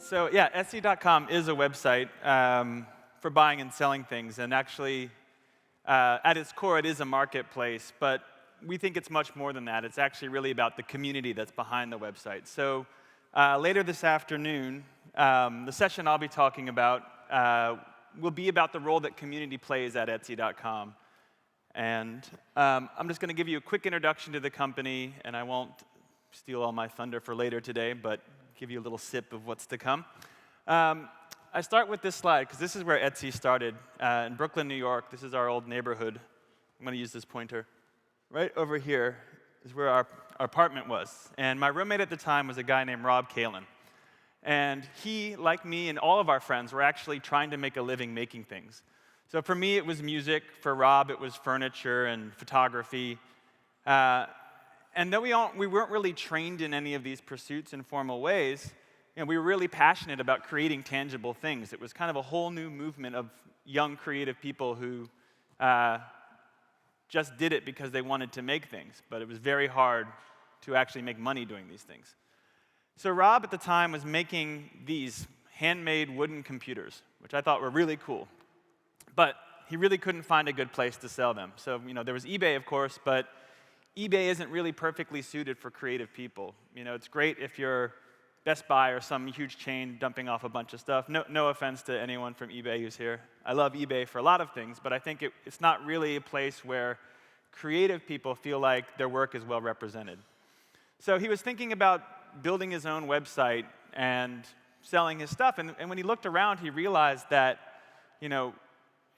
So yeah, Etsy.com is a website for buying and selling things, and actually, at its core, it is a marketplace, but we think it's much more than that. It's actually really about the community that's behind the website. So later this afternoon, the session I'll be talking about will be about the role that community plays at Etsy.com. And I'm just going to give you a quick introduction to the company, and I won't steal all my thunder for later today, but give you a little sip of what's to come. I start with this slide, because this is where Etsy started, in Brooklyn, New York. This is our old neighborhood. I'm going to use this pointer. Right over here is where our apartment was. And my roommate at the time was a guy named Rob Kalin. And he, like me and all of our friends, were actually trying to make a living making things. So for me, it was music. For Rob, it was furniture and photography. And though we weren't really trained in any of these pursuits in formal ways, we were really passionate about creating tangible things. It was kind of a whole new movement of young, creative people who just did it because they wanted to make things. But it was very hard to actually make money doing these things. So Rob, at the time, was making these handmade wooden computers, which I thought were really cool. But he really couldn't find a good place to sell them. So there was eBay, of course, but eBay isn't really perfectly suited for creative people. It's great if you're Best Buy or some huge chain dumping off a bunch of stuff. No offense to anyone from eBay who's here. I love eBay for a lot of things, but I think it's not really a place where creative people feel like their work is well represented. So he was thinking about building his own website and selling his stuff, and when he looked around, he realized that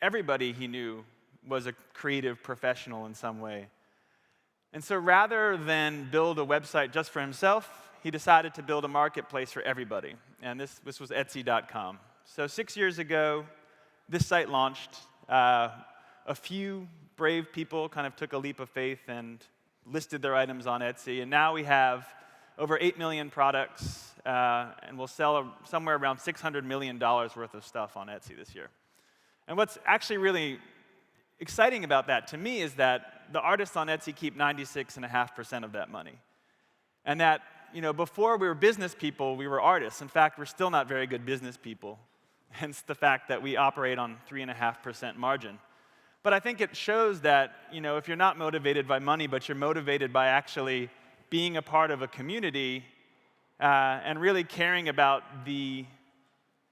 everybody he knew was a creative professional in some way. And so rather than build a website just for himself, he decided to build a marketplace for everybody. And this was Etsy.com. So 6 years ago, this site launched. A few brave people kind of took a leap of faith and listed their items on Etsy. And now we have over 8 million products, and we'll sell somewhere around $600 million worth of stuff on Etsy this year. And what's actually really exciting about that to me is that the artists on Etsy keep 96.5% of that money. And that, before we were business people, we were artists. In fact, we're still not very good business people, hence the fact that we operate on 3.5% margin. But I think it shows that, if you're not motivated by money, but you're motivated by actually being a part of a community and really caring about the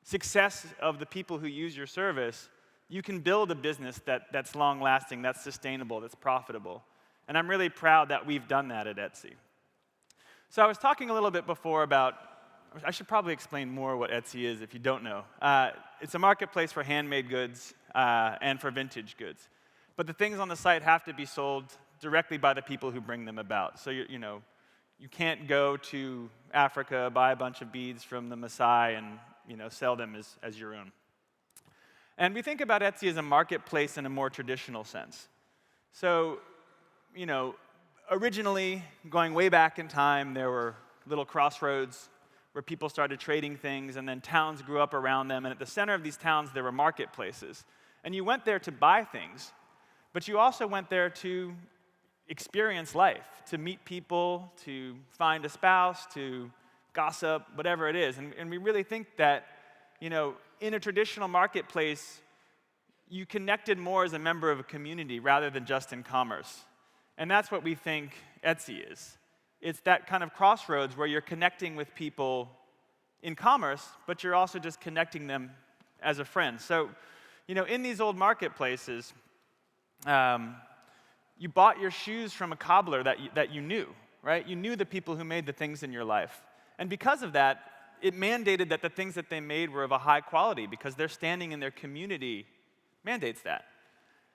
success of the people who use your service, you can build a business that's long-lasting, that's sustainable, that's profitable. And I'm really proud that we've done that at Etsy. So I was talking a little bit before about, I should probably explain more what Etsy is if you don't know. It's a marketplace for handmade goods and for vintage goods. But the things on the site have to be sold directly by the people who bring them about. So you can't go to Africa, buy a bunch of beads from the Maasai and sell them as your own. And we think about Etsy as a marketplace in a more traditional sense. So, originally, going way back in time, there were little crossroads where people started trading things, and then towns grew up around them. And at the center of these towns, there were marketplaces. And you went there to buy things, but you also went there to experience life, to meet people, to find a spouse, to gossip, whatever it is. And we really think that, in a traditional marketplace, you connected more as a member of a community rather than just in commerce. And that's what we think Etsy is. It's that kind of crossroads where you're connecting with people in commerce, but you're also just connecting them as a friend. So, in these old marketplaces, you bought your shoes from a cobbler that you knew, right? You knew the people who made the things in your life. And because of that, it mandated that the things that they made were of a high quality because their standing in their community mandates that.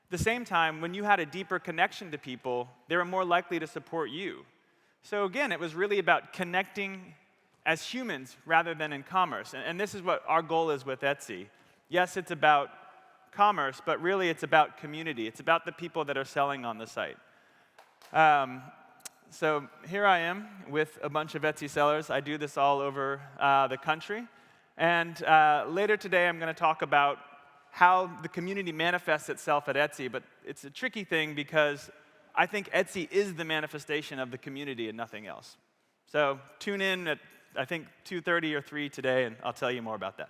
At the same time, when you had a deeper connection to people, they were more likely to support you. So again, it was really about connecting as humans rather than in commerce. And this is what our goal is with Etsy. Yes, it's about commerce, but really it's about community. It's about the people that are selling on the site. So here I am with a bunch of Etsy sellers. I do this all over the country. And later today, I'm going to talk about how the community manifests itself at Etsy. But it's a tricky thing because I think Etsy is the manifestation of the community and nothing else. So tune in at I think, 2:30 or 3 today, and I'll tell you more about that.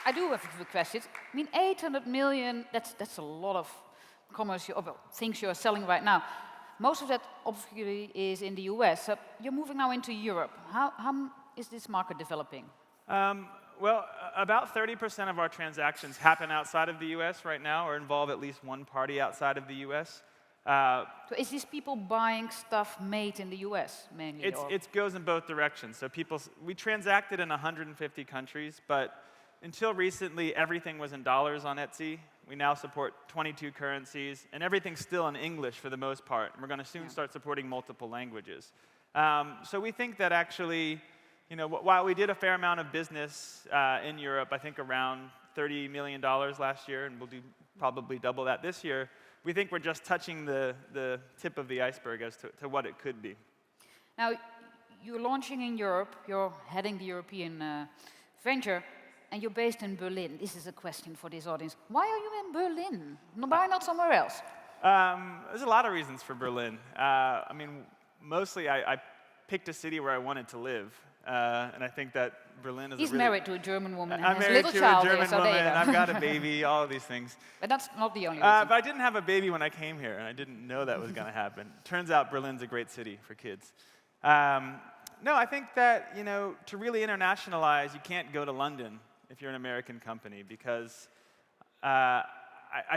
I do have a few questions. I mean, 800 million, that's a lot of commerce, things you're selling right now. Most of that obviously is in the US. So you're moving now into Europe. How is this market developing? Well, about 30% of our transactions happen outside of the US right now, or involve at least one party outside of the US. So is these people buying stuff made in the US mainly? It goes in both directions. So we transacted in 150 countries, but until recently, everything was in dollars on Etsy. We now support 22 currencies, and everything's still in English for the most part. And we're going to soon start supporting multiple languages. So we think that actually, while we did a fair amount of business in Europe, I think around $30 million last year, and we'll do probably double that this year, we think we're just touching the tip of the iceberg as to what it could be. Now, you're launching in Europe, you're heading the European venture, and you're based in Berlin. This is a question for this audience. Why are you in Berlin? Why not somewhere else? There's a lot of reasons for Berlin. I mean, mostly I picked a city where I wanted to live. And I think that Berlin is He's married to a German woman and I'm has a married little to child a German there, so woman, there you go. I've got a baby, all of these things. But that's not the only reason. But I didn't have a baby when I came here, and I didn't know that was going to happen. Turns out Berlin's a great city for kids. No, I think that, to really internationalize, you can't go to London if you're an American company, because I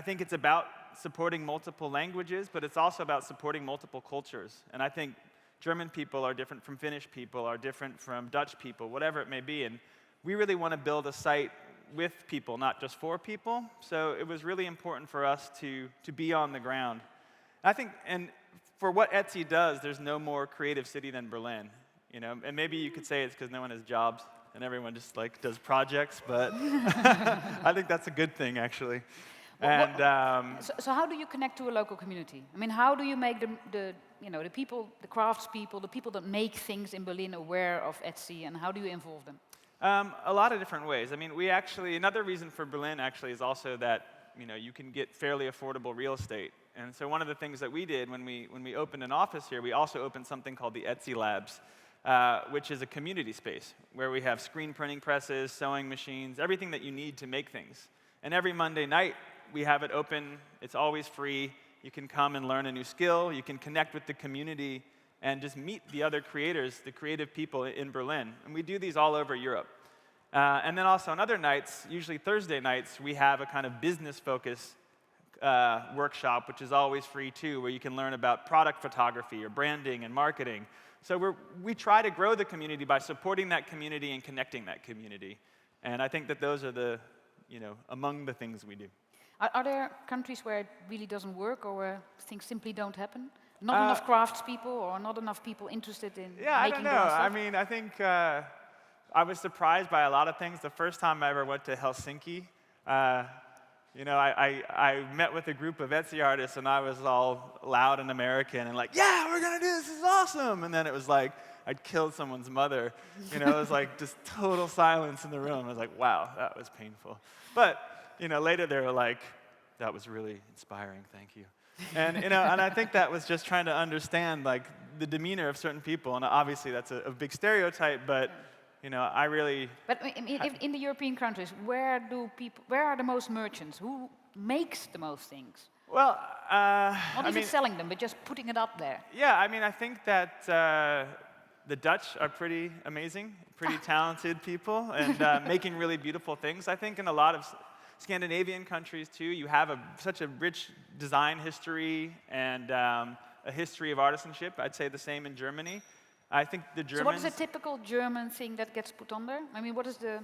think it's about supporting multiple languages, but it's also about supporting multiple cultures. And I think German people are different from Finnish people, are different from Dutch people, whatever it may be. And we really want to build a site with people, not just for people. So it was really important for us to be on the ground. I think, and for what Etsy does, there's no more creative city than Berlin. And maybe you could say it's because no one has jobs and everyone just does projects, but I think that's a good thing, actually. So how do you connect to a local community? I mean, how do you make the people, the craftspeople, the people that make things in Berlin aware of Etsy, and how do you involve them? A lot of different ways. I mean, another reason for Berlin actually is also that you can get fairly affordable real estate. And so one of the things that we did when we opened an office here, we also opened something called the Etsy Labs, which is a community space where we have screen printing presses, sewing machines, everything that you need to make things. And every Monday night, we have it open. It's always free. You can come and learn a new skill. You can connect with the community and just meet the other creators, the creative people in Berlin. And we do these all over Europe. And then also on other nights, usually Thursday nights, we have a kind of business-focused workshop, which is always free too, where you can learn about product photography or branding and marketing. So we try to grow the community by supporting that community and connecting that community. And I think that those are among the things we do. Are there countries where it really doesn't work, or where things simply don't happen? Not enough craftspeople, or not enough people interested in making I don't know. stuff? I mean, I think I was surprised by a lot of things. The first time I ever went to Helsinki, I met with a group of Etsy artists, and I was all loud and American and yeah, we're gonna do this. This is awesome. And then it was like I'd killed someone's mother. It was like just total silence in the room. I was like, wow, that was painful. But later they were like, that was really inspiring, thank you. And and I think that was just trying to understand the demeanor of certain people, and obviously that's a big stereotype, but I really. But in the European countries, where are the most merchants? Who makes the most things? Well, not even selling them, but just putting it up there. Yeah, I mean, I think that the Dutch are pretty amazing, pretty talented people, and making really beautiful things. I think in a lot of Scandinavian countries, too, you have such a rich design history and a history of artisanship. I'd say the same in Germany. I think the Germans... So what is a typical German thing that gets put on there? I mean, what is the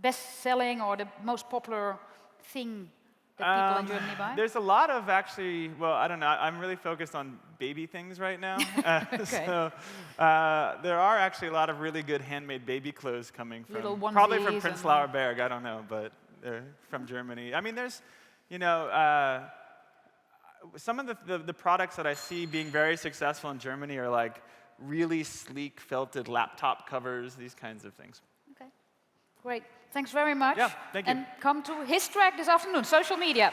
best-selling or the most popular thing that people in Germany buy? There's a lot of actually, well, I don't know, I'm really focused on baby things right now. Okay. So there are actually a lot of really good handmade baby clothes coming from, probably from Prenzlauer Berg, I don't know, but they're from Germany. I mean, there's, some of the products that I see being very successful in Germany are really sleek felted laptop covers, these kinds of things. Okay, great. Thanks very much. Yeah, thank you. And come to his track this afternoon, social media.